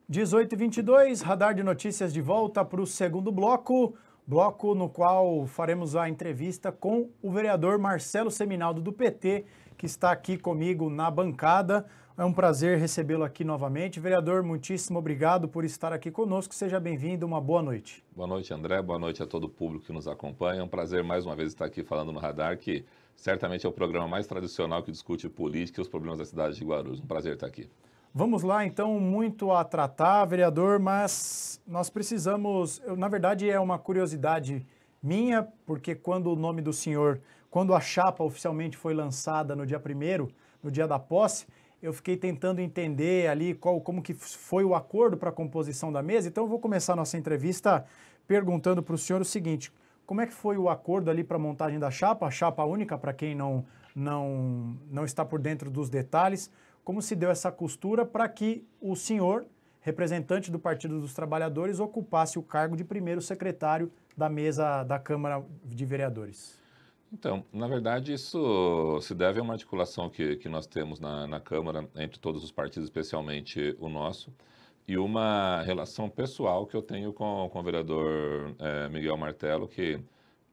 18h22, Radar de Notícias de volta para o segundo bloco no qual faremos a entrevista com o vereador Marcelo Seminaldo do PT, que está aqui comigo na bancada. É um prazer recebê-lo aqui novamente. Vereador, muitíssimo obrigado por estar aqui conosco. Seja bem-vindo, uma boa noite. Boa noite, André. Boa noite a todo o público que nos acompanha. É um prazer mais uma vez estar aqui falando no Radar, que certamente é o programa mais tradicional que discute política e os problemas da cidade de Guarulhos. Um prazer estar aqui. Vamos lá, então, muito a tratar, vereador, mas nós precisamos, na verdade é uma curiosidade minha, porque quando o nome do senhor, quando a chapa oficialmente foi lançada no dia 1º, no dia da posse, eu fiquei tentando entender ali como que foi o acordo para a composição da mesa, então eu vou começar a nossa entrevista perguntando para o senhor o seguinte: como é que foi o acordo ali para a montagem da chapa, a chapa única, para quem não está por dentro dos detalhes? Como se deu essa costura para que o senhor, representante do Partido dos Trabalhadores, ocupasse o cargo de primeiro secretário da mesa da Câmara de Vereadores? Então, na verdade, isso se deve a uma articulação que nós temos na Câmara, entre todos os partidos, especialmente o nosso, e uma relação pessoal que eu tenho com o vereador Miguel Martello, que,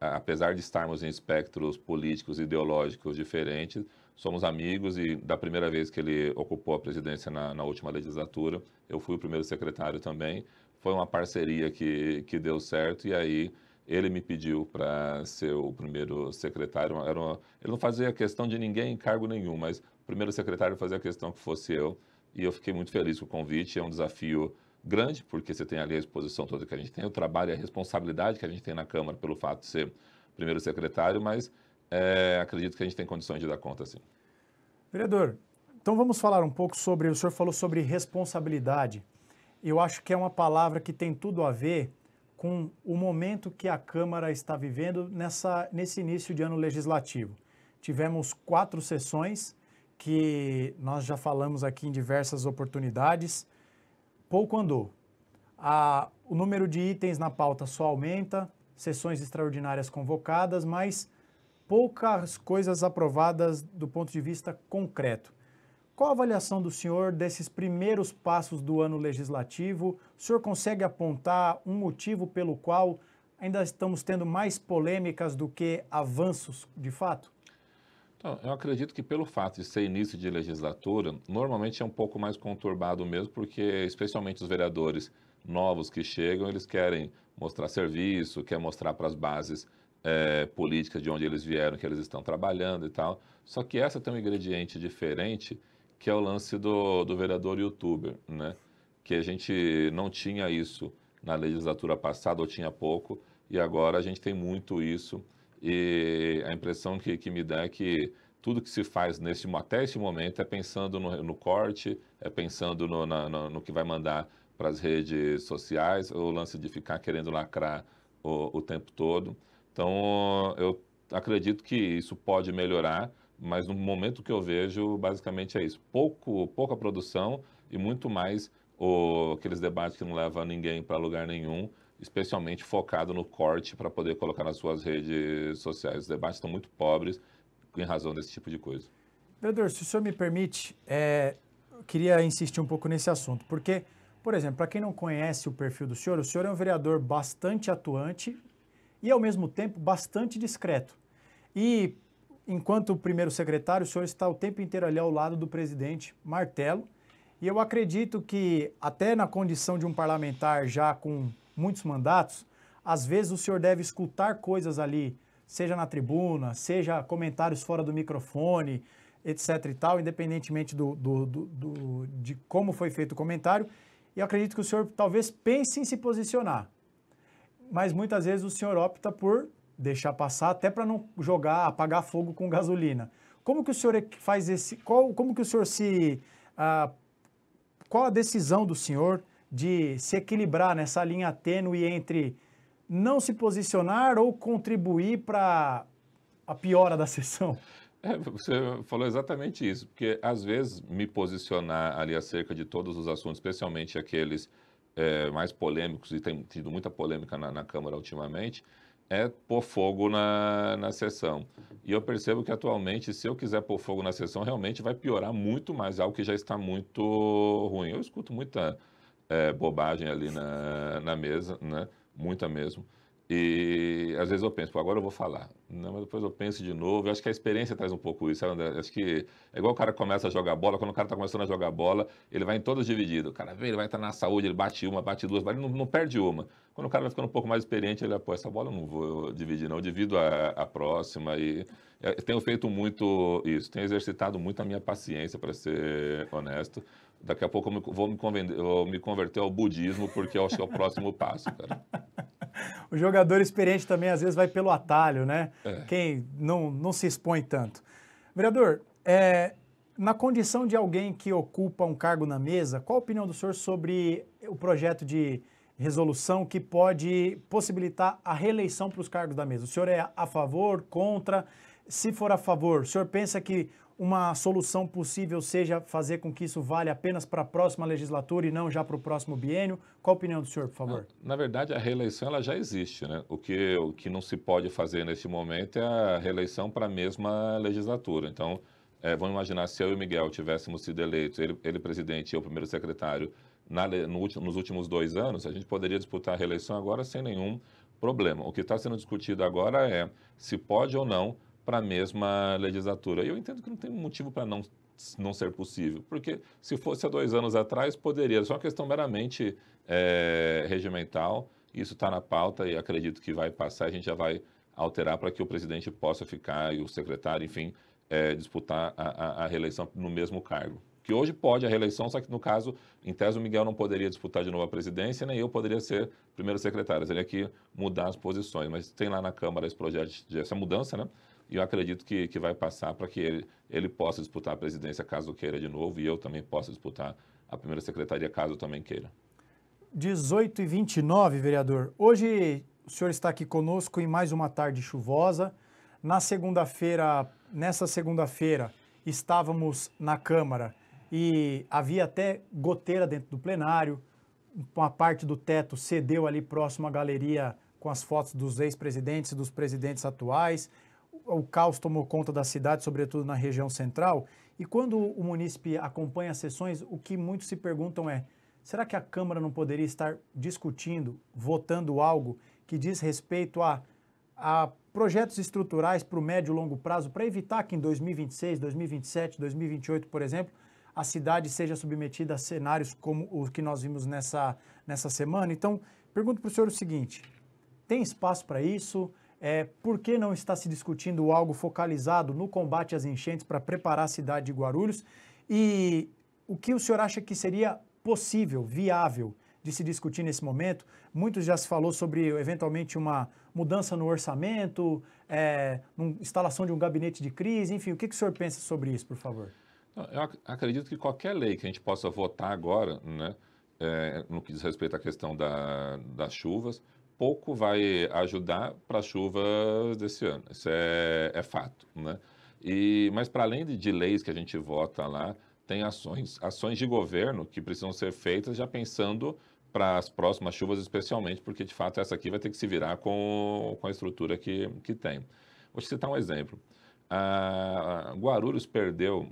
apesar de estarmos em espectros políticos e ideológicos diferentes, somos amigos e da primeira vez que ele ocupou a presidência na última legislatura, eu fui o primeiro secretário também. Foi uma parceria que deu certo e aí ele me pediu para ser o primeiro secretário. Ele não fazia questão de ninguém em cargo nenhum, mas o primeiro secretário fazia questão que fosse eu. E eu fiquei muito feliz com o convite. É um desafio grande, porque você tem ali a exposição toda que a gente tem, o trabalho e a responsabilidade que a gente tem na Câmara pelo fato de ser primeiro secretário, mas acredito que a gente tem condições de dar conta, sim. Vereador, então vamos falar um pouco sobre, o senhor falou sobre responsabilidade. Eu acho que é uma palavra que tem tudo a ver com o momento que a Câmara está vivendo nesse início de ano legislativo. Tivemos 4 sessões que nós já falamos aqui em diversas oportunidades. Pouco andou. O número de itens na pauta só aumenta, sessões extraordinárias convocadas, mas poucas coisas aprovadas do ponto de vista concreto. Qual a avaliação do senhor desses primeiros passos do ano legislativo? O senhor consegue apontar um motivo pelo qual ainda estamos tendo mais polêmicas do que avanços de fato? Então, eu acredito que pelo fato de ser início de legislatura, normalmente é um pouco mais conturbado mesmo, porque especialmente os vereadores novos que chegam, eles querem mostrar serviço, querem mostrar para as bases políticas de onde eles vieram, que eles estão trabalhando e tal. Só que essa tem um ingrediente diferente, que é o lance do vereador youtuber, né? Que a gente não tinha isso na legislatura passada, ou tinha pouco, e agora a gente tem muito isso. E a impressão que me dá é que tudo que se faz até esse momento é pensando no corte, é pensando no que vai mandar para as redes sociais, o lance de ficar querendo lacrar o tempo todo. Então, eu acredito que isso pode melhorar, mas no momento que eu vejo, basicamente é isso. Pouca produção e muito mais aqueles debates que não levam ninguém para lugar nenhum, especialmente focado no corte para poder colocar nas suas redes sociais. Os debates estão muito pobres em razão desse tipo de coisa. Vereador, se o senhor me permite, eu queria insistir um pouco nesse assunto, porque, por exemplo, para quem não conhece o perfil do senhor, o senhor é um vereador bastante atuante e, ao mesmo tempo, bastante discreto. E, enquanto primeiro secretário, o senhor está o tempo inteiro ali ao lado do presidente Martello, e eu acredito que, até na condição de um parlamentar já com muitos mandatos, às vezes o senhor deve escutar coisas ali, seja na tribuna, seja comentários fora do microfone, etc e tal, independentemente de como foi feito o comentário. E eu acredito que o senhor talvez pense em se posicionar, mas muitas vezes o senhor opta por deixar passar, até para não apagar fogo com gasolina. Como que o senhor faz como que o senhor qual a decisão do senhor de se equilibrar nessa linha tênue entre não se posicionar ou contribuir para a piora da sessão? Você falou exatamente isso, porque às vezes me posicionar ali acerca de todos os assuntos, especialmente aqueles mais polêmicos, e tem tido muita polêmica na Câmara ultimamente, é pôr fogo na sessão. E eu percebo que atualmente, se eu quiser pôr fogo na sessão, realmente vai piorar muito mais, algo que já está muito ruim. Eu escuto muita bobagem ali na mesa, né? Muita mesmo. E às vezes eu penso, pô, agora eu vou falar. Não, mas depois eu penso de novo. Eu acho que a experiência traz um pouco isso, sabe, André? Acho que é igual o cara começa a jogar bola. Quando o cara está começando a jogar bola, ele vai em todas dividido. O cara vem, ele vai estar na saúde, ele bate uma, bate duas, mas ele não perde uma. Quando o cara vai ficando um pouco mais experiente, ele, pô, essa bola eu não vou dividir, não. Eu divido a próxima. E tenho feito muito isso. Tenho exercitado muito a minha paciência, para ser honesto. Daqui a pouco vou me converter ao budismo, porque eu acho que é o próximo passo, cara. O jogador experiente também, às vezes, vai pelo atalho, né? É. Quem não se expõe tanto. Vereador, na condição de alguém que ocupa um cargo na mesa, qual a opinião do senhor sobre o projeto de resolução que pode possibilitar a reeleição para os cargos da mesa? O senhor é a favor, contra? Se for a favor, o senhor pensa que uma solução possível seja fazer com que isso valha apenas para a próxima legislatura e não já para o próximo biênio? Qual a opinião do senhor, por favor? Na verdade, a reeleição ela já existe, né? O que não se pode fazer neste momento é a reeleição para a mesma legislatura. Então, vamos imaginar se eu e o Miguel tivéssemos sido eleitos, ele presidente e eu primeiro secretário, nos últimos 2 anos, a gente poderia disputar a reeleição agora sem nenhum problema. O que está sendo discutido agora é se pode ou não para a mesma legislatura. E eu entendo que não tem motivo para não ser possível, porque se fosse há 2 anos atrás, poderia. É só uma questão meramente regimental. Isso está na pauta e acredito que vai passar. A gente já vai alterar para que o presidente possa ficar e o secretário, enfim, disputar a reeleição no mesmo cargo. Que hoje pode a reeleição, só que no caso, em tese, o Miguel não poderia disputar de novo a presidência, nem eu poderia ser primeiro secretário. Teria que mudar as posições. Mas tem lá na Câmara esse projeto, essa mudança, né? E eu acredito que vai passar para que ele possa disputar a presidência caso queira de novo e eu também possa disputar a primeira secretaria caso eu também queira. 18h29, vereador. Hoje o senhor está aqui conosco em mais uma tarde chuvosa. Nessa segunda-feira, estávamos na Câmara e havia até goteira dentro do plenário. Uma parte do teto cedeu ali próximo à galeria com as fotos dos ex-presidentes e dos presidentes atuais. O caos tomou conta da cidade, sobretudo na região central. E quando o munícipe acompanha as sessões, o que muitos se perguntam é: será que a Câmara não poderia estar discutindo, votando algo que diz respeito a projetos estruturais para o médio e longo prazo, para evitar que em 2026, 2027, 2028, por exemplo, a cidade seja submetida a cenários como os que nós vimos nessa semana? Então, pergunto para o senhor o seguinte: tem espaço para isso? Por que não está se discutindo algo focalizado no combate às enchentes para preparar a cidade de Guarulhos? E o que o senhor acha que seria possível, viável de se discutir nesse momento? Muitos já se falou sobre, eventualmente, uma mudança no orçamento, instalação de um gabinete de crise, enfim, o que o senhor pensa sobre isso, por favor? Eu acredito que qualquer lei que a gente possa votar agora, né, no que diz respeito à questão das chuvas, pouco vai ajudar para as chuvas desse ano. Isso é fato, né? Mas para além de leis que a gente vota lá, tem ações de governo que precisam ser feitas já pensando para as próximas chuvas, especialmente, porque de fato essa aqui vai ter que se virar com a estrutura que tem. Vou te citar um exemplo. Guarulhos perdeu,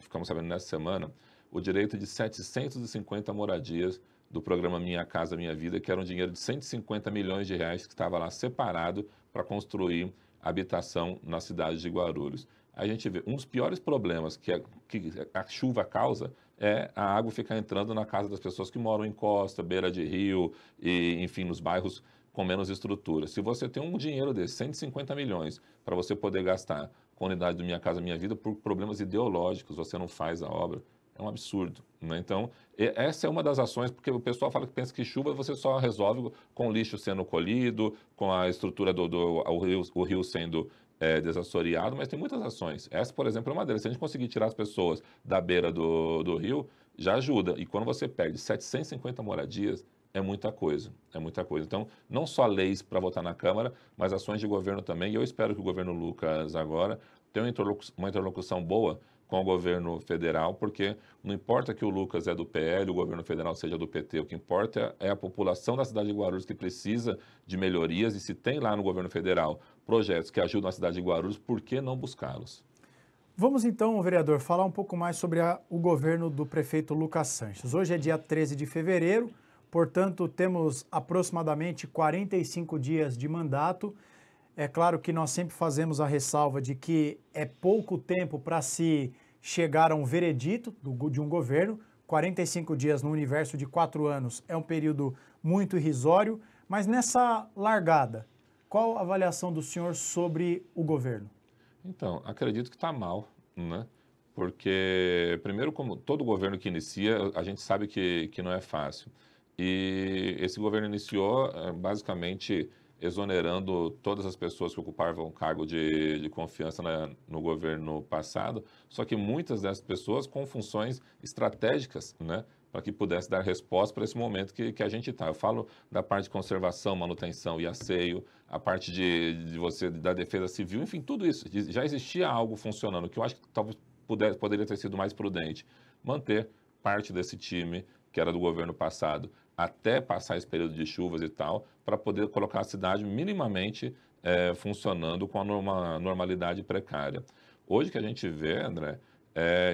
ficamos sabendo nessa semana, o direito de 750 moradias do programa Minha Casa Minha Vida, que era um dinheiro de 150 milhões de reais que estava lá separado para construir habitação na cidade de Guarulhos. A gente vê, um dos piores problemas que a chuva causa é a água ficar entrando na casa das pessoas que moram em costa, beira de rio e, enfim, nos bairros com menos estrutura. Se você tem um dinheiro desse, 150 milhões, para você poder gastar com a unidade do Minha Casa Minha Vida, por problemas ideológicos, você não faz a obra, é um absurdo, né? Então, essa é uma das ações, porque o pessoal pensa que chuva você só resolve com o lixo sendo colhido, com a estrutura o rio sendo desassoreado, mas tem muitas ações. Essa, por exemplo, é uma delas. Se a gente conseguir tirar as pessoas da beira do rio, já ajuda. E quando você perde 750 moradias, é muita coisa, é muita coisa. Então, não só leis para votar na Câmara, mas ações de governo também. E eu espero que o governo Lucas agora tenha uma interlocução boa com o governo federal, porque não importa que o Lucas é do PL, o governo federal seja do PT, o que importa é a população da cidade de Guarulhos que precisa de melhorias, e se tem lá no governo federal projetos que ajudam a cidade de Guarulhos, por que não buscá-los? Vamos então, vereador, falar um pouco mais sobre o governo do prefeito Lucas Sanches. Hoje é dia 13 de fevereiro, portanto, temos aproximadamente 45 dias de mandato. É claro que nós sempre fazemos a ressalva de que é pouco tempo para se chegar a um veredito de um governo. 45 dias no universo de 4 anos é um período muito irrisório, mas nessa largada, qual a avaliação do senhor sobre o governo? Então, acredito que está mal, né? Porque, primeiro, como todo governo que inicia, a gente sabe que não é fácil. E esse governo iniciou, basicamente, exonerando todas as pessoas que ocupavam cargo de confiança no governo passado, só que muitas dessas pessoas com funções estratégicas, né? Para que pudesse dar resposta para esse momento que a gente está. Eu falo da parte de conservação, manutenção e asseio, a parte da defesa civil, enfim, tudo isso. Já existia algo funcionando, que eu acho que talvez poderia ter sido mais prudente. Manter parte desse time, que era do governo passado, até passar esse período de chuvas e tal, para poder colocar a cidade minimamente funcionando com uma normalidade precária. Hoje que a gente vê, André,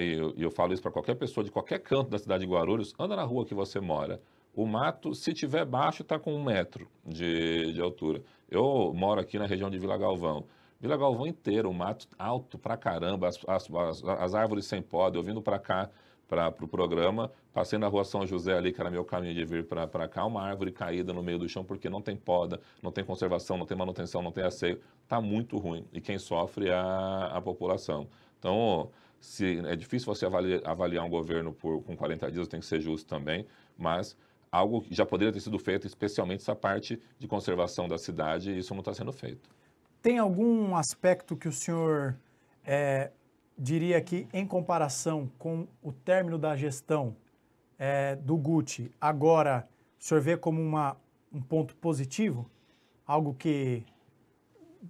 e eu falo isso para qualquer pessoa de qualquer canto da cidade de Guarulhos, anda na rua que você mora. O mato, se tiver baixo, está com 1 metro de altura. Eu moro aqui na região de Vila Galvão. Vila Galvão inteiro, o mato alto pra caramba, as árvores sem poda. Eu vindo para cá, para o programa, passei na rua São José ali, que era meu caminho de vir para cá, uma árvore caída no meio do chão, porque não tem poda, não tem conservação, não tem manutenção, não tem asseio. Está muito ruim. E quem sofre é a população. Então, é difícil você avaliar um governo com 40 dias, tem que ser justo também, mas algo que já poderia ter sido feito, especialmente essa parte de conservação da cidade, e isso não está sendo feito. Tem algum aspecto que o senhor diria que, em comparação com o término da gestão do Guti, agora o senhor vê como um ponto positivo? Algo que,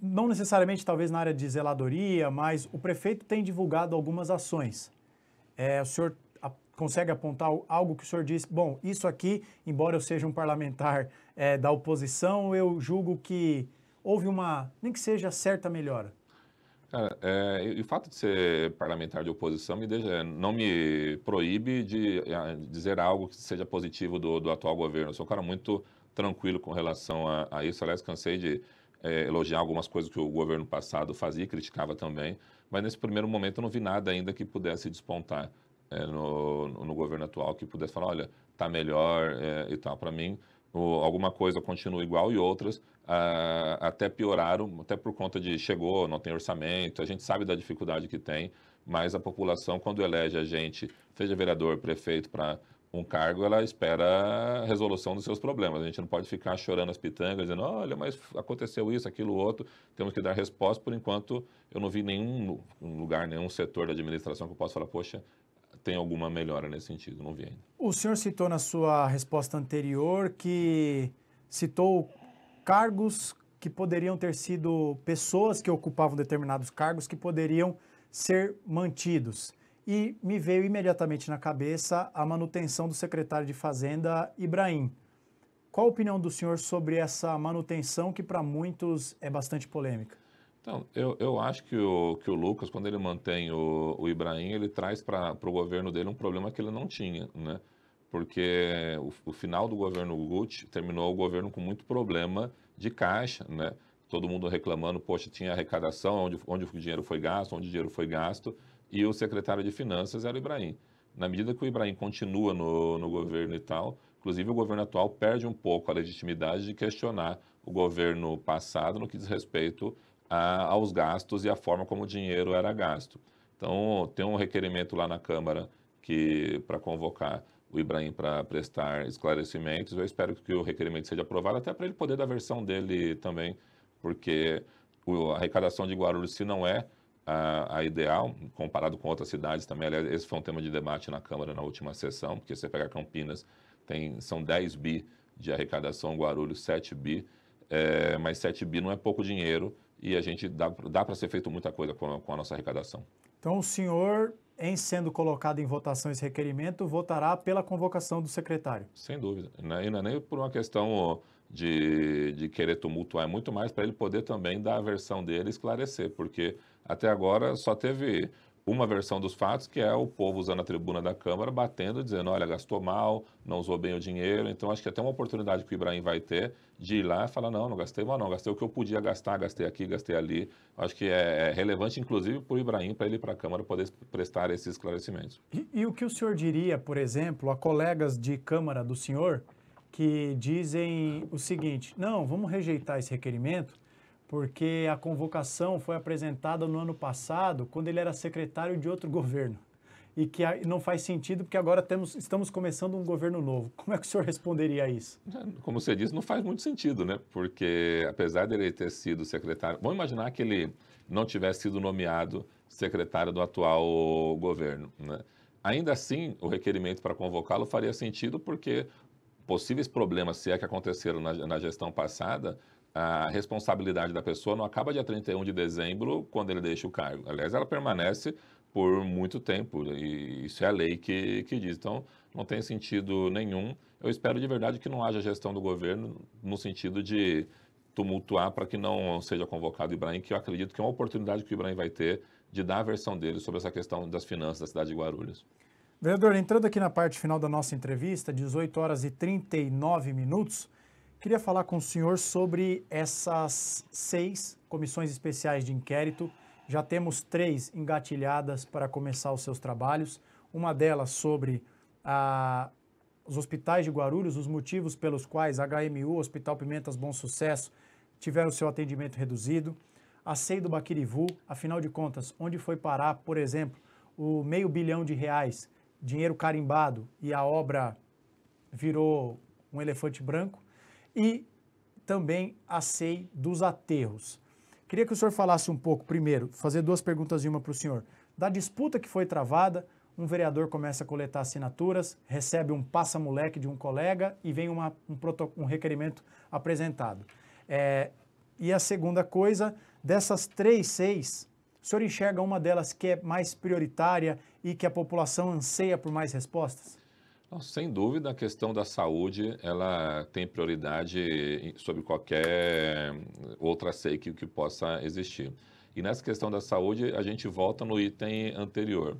não necessariamente talvez na área de zeladoria, mas o prefeito tem divulgado algumas ações. O senhor consegue apontar algo que o senhor disse, bom, isso aqui, embora eu seja um parlamentar da oposição, eu julgo que houve nem que seja certa melhora? Cara, e o fato de ser parlamentar de oposição não me proíbe de dizer algo que seja positivo do atual governo. Eu sou um cara muito tranquilo com relação a isso. Aliás, cansei de elogiar algumas coisas que o governo passado fazia e criticava também, mas nesse primeiro momento eu não vi nada ainda que pudesse despontar no governo atual, que pudesse falar, olha, está melhor e tal. Para mim, alguma coisa continua igual e outras até pioraram, até por conta de chegou, não tem orçamento, a gente sabe da dificuldade que tem, mas a população, quando elege a gente, seja vereador, prefeito, para um cargo, ela espera a resolução dos seus problemas. A gente não pode ficar chorando as pitangas, dizendo, olha, mas aconteceu isso, aquilo, outro, temos que dar resposta. Por enquanto, eu não vi nenhum lugar, nenhum setor da administração que eu possa falar, poxa, tem alguma melhora nesse sentido, não vi ainda. O senhor citou na sua resposta anterior que citou cargos que poderiam ter sido pessoas que ocupavam determinados cargos que poderiam ser mantidos. E me veio imediatamente na cabeça a manutenção do secretário de Fazenda, Ibrahim. Qual a opinião do senhor sobre essa manutenção que para muitos é bastante polêmica? Então, eu acho que o Lucas, quando ele mantém o Ibrahim, ele traz para o governo dele um problema que ele não tinha, né? Porque o final do governo Guti terminou o governo com muito problema de caixa, né? Todo mundo reclamando, poxa, tinha arrecadação, onde o dinheiro foi gasto, onde o dinheiro foi gasto, e o secretário de Finanças era o Ibrahim. Na medida que o Ibrahim continua no governo e tal, inclusive o governo atual perde um pouco a legitimidade de questionar o governo passado no que diz respeito aos gastos e a forma como o dinheiro era gasto. Então, tem um requerimento lá na Câmara para convocar o Ibrahim para prestar esclarecimentos. Eu espero que o requerimento seja aprovado, até para ele poder dar a versão dele também, porque a arrecadação de Guarulhos, se não é a ideal, comparado com outras cidades também, aliás, esse foi um tema de debate na Câmara na última sessão, porque você pega Campinas, são 10 bi de arrecadação, Guarulhos 7 bi, mas 7 bi não é pouco dinheiro, e a gente dá para ser feito muita coisa com a nossa arrecadação. Então, o senhor, em sendo colocado em votação esse requerimento, votará pela convocação do secretário? Sem dúvida. E não é nem por uma questão de querer tumultuar, é muito mais para ele poder também dar a versão dele e esclarecer, porque até agora só teve uma versão dos fatos, que é o povo usando a tribuna da Câmara, batendo, dizendo, olha, gastou mal, não usou bem o dinheiro. Então, acho que é até uma oportunidade que o Ibrahim vai ter de ir lá e falar, não, não gastei mal, não, gastei o que eu podia gastar, gastei aqui, gastei ali. Acho que é relevante, inclusive, para o Ibrahim, para ele ir para a Câmara poder prestar esses esclarecimentos. E o que o senhor diria, por exemplo, a colegas de Câmara do senhor que dizem o seguinte, não, vamos rejeitar esse requerimento porque a convocação foi apresentada no ano passado, quando ele era secretário de outro governo. E que não faz sentido porque agora estamos começando um governo novo. Como é que o senhor responderia a isso? Como você disse, não faz muito sentido, né? Porque apesar dele ter sido secretário, vamos imaginar que ele não tivesse sido nomeado secretário do atual governo, né? Ainda assim, o requerimento para convocá-lo faria sentido porque possíveis problemas, se é que aconteceram na gestão passada, a responsabilidade da pessoa não acaba dia 31 de dezembro, quando ele deixa o cargo. Aliás, ela permanece por muito tempo, e isso é a lei que diz. Então, não tem sentido nenhum. Eu espero de verdade que não haja gestão do governo no sentido de tumultuar para que não seja convocado o Ibrahim, que eu acredito que é uma oportunidade que o Ibrahim vai ter de dar a versão dele sobre essa questão das finanças da cidade de Guarulhos. Vereador, entrando aqui na parte final da nossa entrevista, 18 horas e 39 minutos, queria falar com o senhor sobre essas 6 comissões especiais de inquérito. Já temos 3 engatilhadas para começar os seus trabalhos. Uma delas sobre os hospitais de Guarulhos, os motivos pelos quais HMU, Hospital Pimentas Bom Sucesso, tiveram seu atendimento reduzido. A SEI do Baquirivu, afinal de contas, onde foi parar, por exemplo, o R$500 milhão, dinheiro carimbado, e a obra virou um elefante branco. E também a SEI dos aterros. Queria que o senhor falasse um pouco, primeiro, fazer 2 perguntas e uma para o senhor. Da disputa que foi travada, um vereador começa a coletar assinaturas, recebe um passa-moleque de um colega e vem um requerimento apresentado. E a segunda coisa, dessas 3 SEIs, o senhor enxerga uma delas que é mais prioritária e que a população anseia por mais respostas? Sem dúvida, a questão da saúde, ela tem prioridade sobre qualquer outra SEI que possa existir. E nessa questão da saúde, a gente volta no item anterior.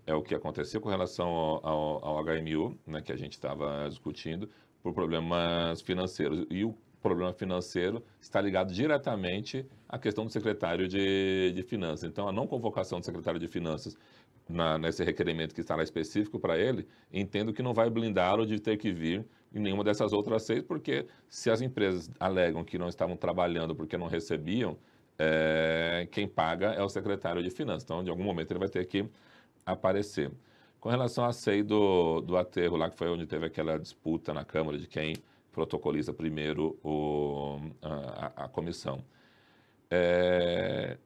É o que aconteceu com relação ao HMU, né, que a gente estava discutindo, por problemas financeiros. E o problema financeiro está ligado diretamente à questão do secretário de Finanças. Então, a não convocação do secretário de Finanças nesse requerimento que está lá específico para ele, entendo que não vai blindá-lo de ter que vir em nenhuma dessas outras 6, porque se as empresas alegam que não estavam trabalhando porque não recebiam, quem paga é o secretário de Finanças. Então, de algum momento, ele vai ter que aparecer. Com relação à SEI do aterro, lá que foi onde teve aquela disputa na Câmara de quem protocoliza primeiro a comissão.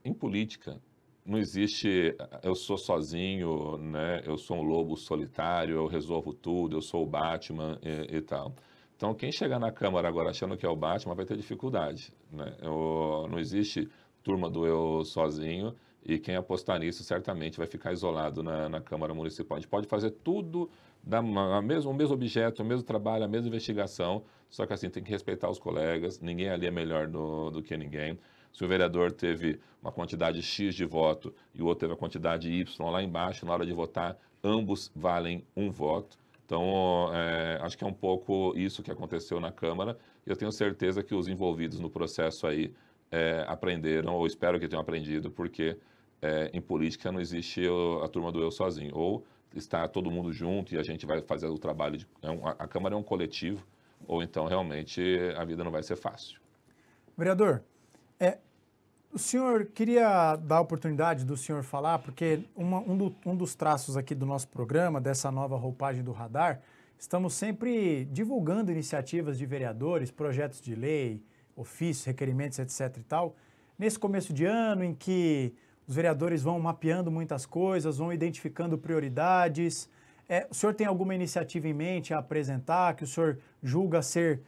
Em política, não existe, eu sou sozinho, né? Eu sou um lobo solitário, eu resolvo tudo, eu sou o Batman e tal. Então, quem chegar na Câmara agora achando que é o Batman vai ter dificuldade, né? Não existe turma do eu sozinho, e quem apostar nisso certamente vai ficar isolado na Câmara Municipal. A gente pode fazer tudo, o mesmo objeto, o mesmo trabalho, a mesma investigação, só que assim, tem que respeitar os colegas, ninguém ali é melhor do que ninguém. Se o vereador teve uma quantidade X de voto e o outro teve a quantidade Y lá embaixo, na hora de votar, ambos valem um voto. Então, acho que é um pouco isso que aconteceu na Câmara, e eu tenho certeza que os envolvidos no processo aí aprenderam, ou espero que tenham aprendido, porque em política não existe a turma do eu sozinho. Ou está todo mundo junto e a gente vai fazer o trabalho. A Câmara é um coletivo, ou então realmente a vida não vai ser fácil. Vereador, o senhor queria dar a oportunidade do senhor falar, porque um dos traços aqui do nosso programa, dessa nova roupagem do Radar, estamos sempre divulgando iniciativas de vereadores, projetos de lei, ofícios, requerimentos, etc. e tal. Nesse começo de ano, em que os vereadores vão mapeando muitas coisas, vão identificando prioridades, o senhor tem alguma iniciativa em mente a apresentar, que o senhor julga ser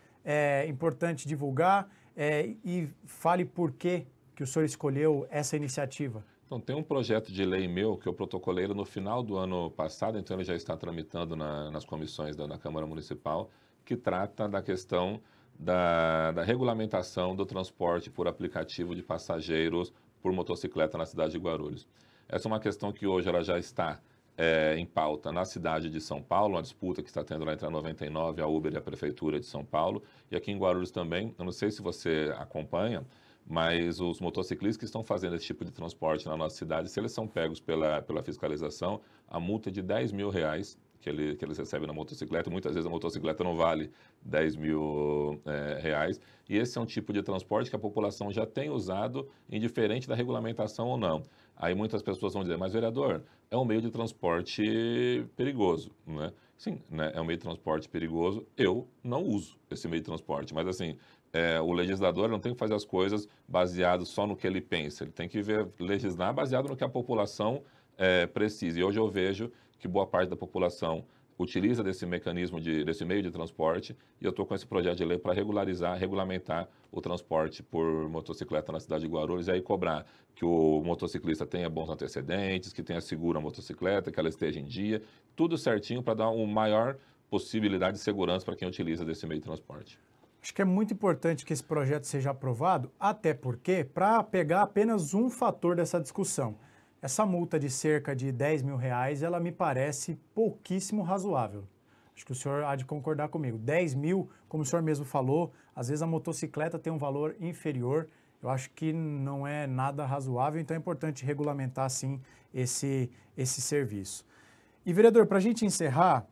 importante divulgar? E fale por que o senhor escolheu essa iniciativa. Então, tem um projeto de lei meu que eu protocolei no final do ano passado, então ele já está tramitando nas comissões da Câmara Municipal, que trata da questão da regulamentação do transporte por aplicativo de passageiros por motocicleta na cidade de Guarulhos. Essa é uma questão que hoje ela já está em pauta na cidade de São Paulo, uma disputa que está tendo lá entre a 99, a Uber e a Prefeitura de São Paulo, e aqui em Guarulhos também. Eu não sei se você acompanha, mas os motociclistas que estão fazendo esse tipo de transporte na nossa cidade, se eles são pegos pela fiscalização, a multa é de R$ 10.000 que eles recebem na motocicleta. Muitas vezes a motocicleta não vale R$ 10.000, e esse é um tipo de transporte que a população já tem usado, indiferente da regulamentação ou não. Aí muitas pessoas vão dizer, mas vereador, é um meio de transporte perigoso, né? Sim, né? É um meio de transporte perigoso, eu não uso esse meio de transporte, mas assim, o legislador não tem que fazer as coisas baseado só no que ele pensa, ele tem que legislar baseado no que a população precisa. E hoje eu vejo que boa parte da população utiliza desse mecanismo, desse meio de transporte, e eu estou com esse projeto de lei para regulamentar o transporte por motocicleta na cidade de Guarulhos, e aí cobrar que o motociclista tenha bons antecedentes, que tenha seguro a motocicleta, que ela esteja em dia, tudo certinho para dar uma maior possibilidade de segurança para quem utiliza desse meio de transporte. Acho que é muito importante que esse projeto seja aprovado, até porque, para pegar apenas um fator dessa discussão, essa multa de cerca de R$ 10.000, ela me parece pouquíssimo razoável. Acho que o senhor há de concordar comigo. 10 mil, como o senhor mesmo falou, às vezes a motocicleta tem um valor inferior. Eu acho que não é nada razoável, então é importante regulamentar, sim, esse serviço. E, vereador, para a gente encerrar,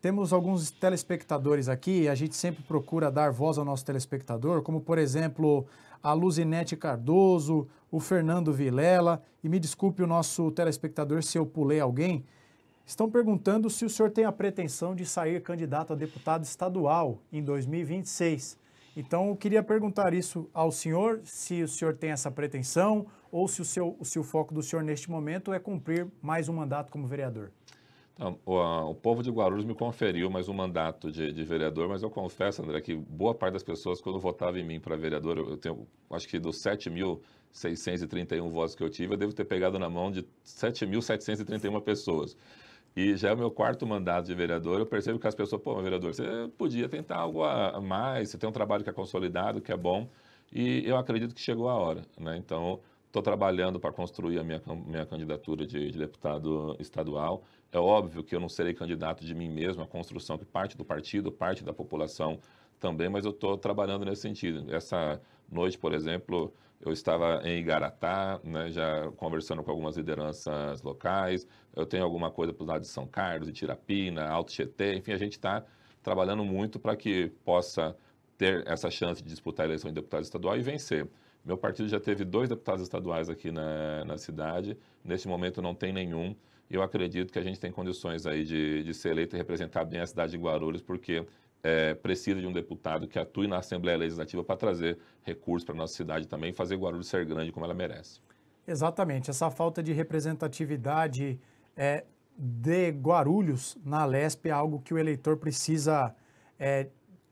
temos alguns telespectadores aqui, a gente sempre procura dar voz ao nosso telespectador, como, por exemplo, a Luzinete Cardoso, o Fernando Vilela, e me desculpe o nosso telespectador se eu pulei alguém, estão perguntando se o senhor tem a pretensão de sair candidato a deputado estadual em 2026. Então, eu queria perguntar isso ao senhor, se o senhor tem essa pretensão ou se o foco do senhor neste momento é cumprir mais um mandato como vereador. Então, o povo de Guarulhos me conferiu mais um mandato de vereador, mas eu confesso, André, que boa parte das pessoas, quando votava em mim para vereador, eu tenho, acho que dos 7.631 votos que eu tive, eu devo ter pegado na mão de 7.731 pessoas. E já é o meu quarto mandato de vereador, eu percebo que as pessoas, pô, vereador, você podia tentar algo a mais, você tem um trabalho que é consolidado, que é bom, e eu acredito que chegou a hora, né? Então, estou trabalhando para construir a minha candidatura de deputado estadual. É óbvio que eu não serei candidato de mim mesmo, a construção que parte do partido, parte da população também, mas eu estou trabalhando nesse sentido. Essa noite, por exemplo, eu estava em Igaratá, né, já conversando com algumas lideranças locais. Eu tenho alguma coisa para os lados de São Carlos, de Tirapina, Alto Tietê. Enfim, a gente está trabalhando muito para que possa ter essa chance de disputar a eleição de deputado estadual e vencer. Meu partido já teve 2 deputados estaduais aqui na cidade. Neste momento não tem nenhum. Eu acredito que a gente tem condições aí de ser eleito e representar bem a cidade de Guarulhos, porque precisa de um deputado que atue na Assembleia Legislativa para trazer recursos para a nossa cidade também e fazer Guarulhos ser grande como ela merece. Exatamente. Essa falta de representatividade de Guarulhos na Alesp é algo que o eleitor precisa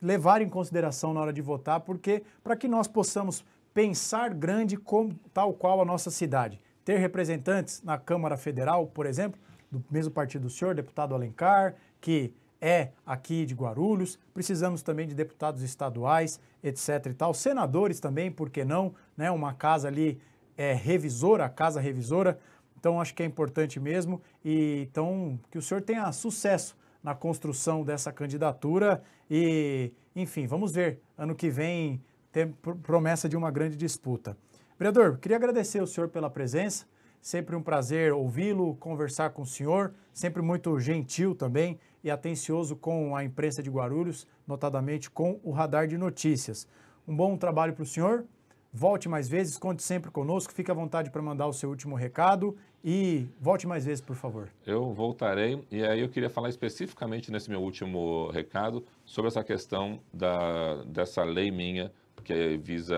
levar em consideração na hora de votar, porque para que nós possamos pensar grande tal qual a nossa cidade, ter representantes na Câmara Federal, por exemplo, do mesmo partido do senhor, deputado Alencar, que é aqui de Guarulhos, precisamos também de deputados estaduais, etc e tal, senadores também, por que não, né? Uma casa ali revisora, a casa revisora, então acho que é importante mesmo, e então que o senhor tenha sucesso na construção dessa candidatura e, enfim, vamos ver, ano que vem tem promessa de uma grande disputa. Vereador, queria agradecer o senhor pela presença, sempre um prazer ouvi-lo, conversar com o senhor, sempre muito gentil também e atencioso com a imprensa de Guarulhos, notadamente com o Radar de Notícias. Um bom trabalho para o senhor, volte mais vezes, conte sempre conosco, fique à vontade para mandar o seu último recado e volte mais vezes, por favor. Eu voltarei, e aí eu queria falar especificamente nesse meu último recado sobre essa questão dessa lei minha, que visa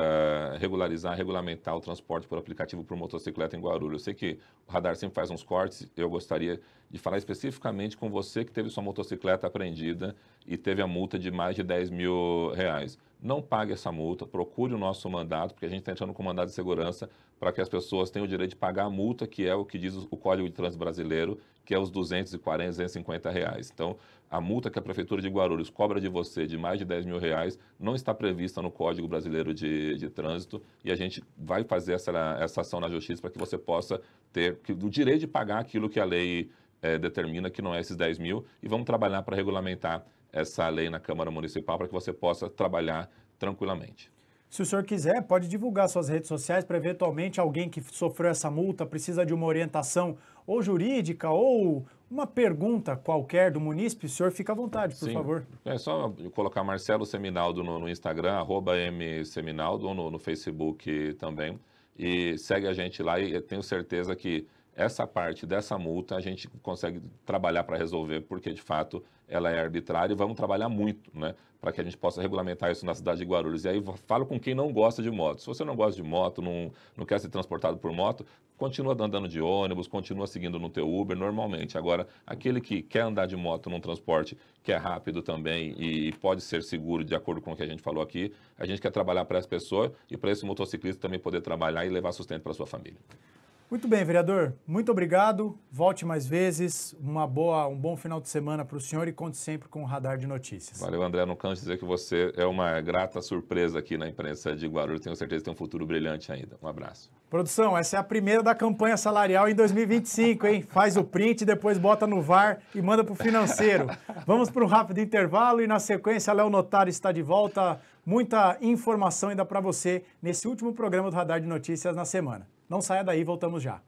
regulamentar o transporte por aplicativo por motocicleta em Guarulhos. Eu sei que o Radar sempre faz uns cortes, eu gostaria de falar especificamente com você que teve sua motocicleta apreendida e teve a multa de mais de R$ 10.000. Não pague essa multa, procure o nosso mandato, porque a gente está entrando com mandado de segurança para que as pessoas tenham o direito de pagar a multa, que é o que diz o Código de Trânsito Brasileiro, que é os R$ 250. Então, a multa que a Prefeitura de Guarulhos cobra de você de mais de R$ 10.000 não está prevista no Código Brasileiro de Trânsito, e a gente vai fazer essa ação na Justiça para que você possa ter o direito de pagar aquilo que a lei determina, que não é esses 10 mil, e vamos trabalhar para regulamentar essa lei na Câmara Municipal para que você possa trabalhar tranquilamente. Se o senhor quiser, pode divulgar suas redes sociais para eventualmente alguém que sofreu essa multa precisa de uma orientação ou jurídica ou uma pergunta qualquer do munícipe. O senhor fica à vontade, por favor. É só colocar Marcelo Seminaldo no Instagram, @mseminaldo, ou no Facebook também. E segue a gente lá, e eu tenho certeza que essa parte dessa multa a gente consegue trabalhar para resolver, porque de fato ela é arbitrária, e vamos trabalhar muito, né, para que a gente possa regulamentar isso na cidade de Guarulhos. E aí falo com quem não gosta de moto. Se você não gosta de moto, não quer ser transportado por moto, continua andando de ônibus, continua seguindo no teu Uber normalmente. Agora, aquele que quer andar de moto num transporte que é rápido também e pode ser seguro, de acordo com o que a gente falou aqui, a gente quer trabalhar para essa pessoa e para esse motociclista também poder trabalhar e levar sustento para sua família. Muito bem, vereador. Muito obrigado. Volte mais vezes. Um bom final de semana para o senhor e conte sempre com o Radar de Notícias. Valeu, André. Não canso de dizer que você é uma grata surpresa aqui na imprensa de Guarulhos. Tenho certeza que tem um futuro brilhante ainda. Um abraço. Produção, essa é a primeira da campanha salarial em 2025, hein? Faz o print, depois bota no VAR e manda para o financeiro. Vamos para um rápido intervalo e na sequência, Léo Notário está de volta. Muita informação ainda para você nesse último programa do Radar de Notícias na semana. Não saia daí, voltamos já.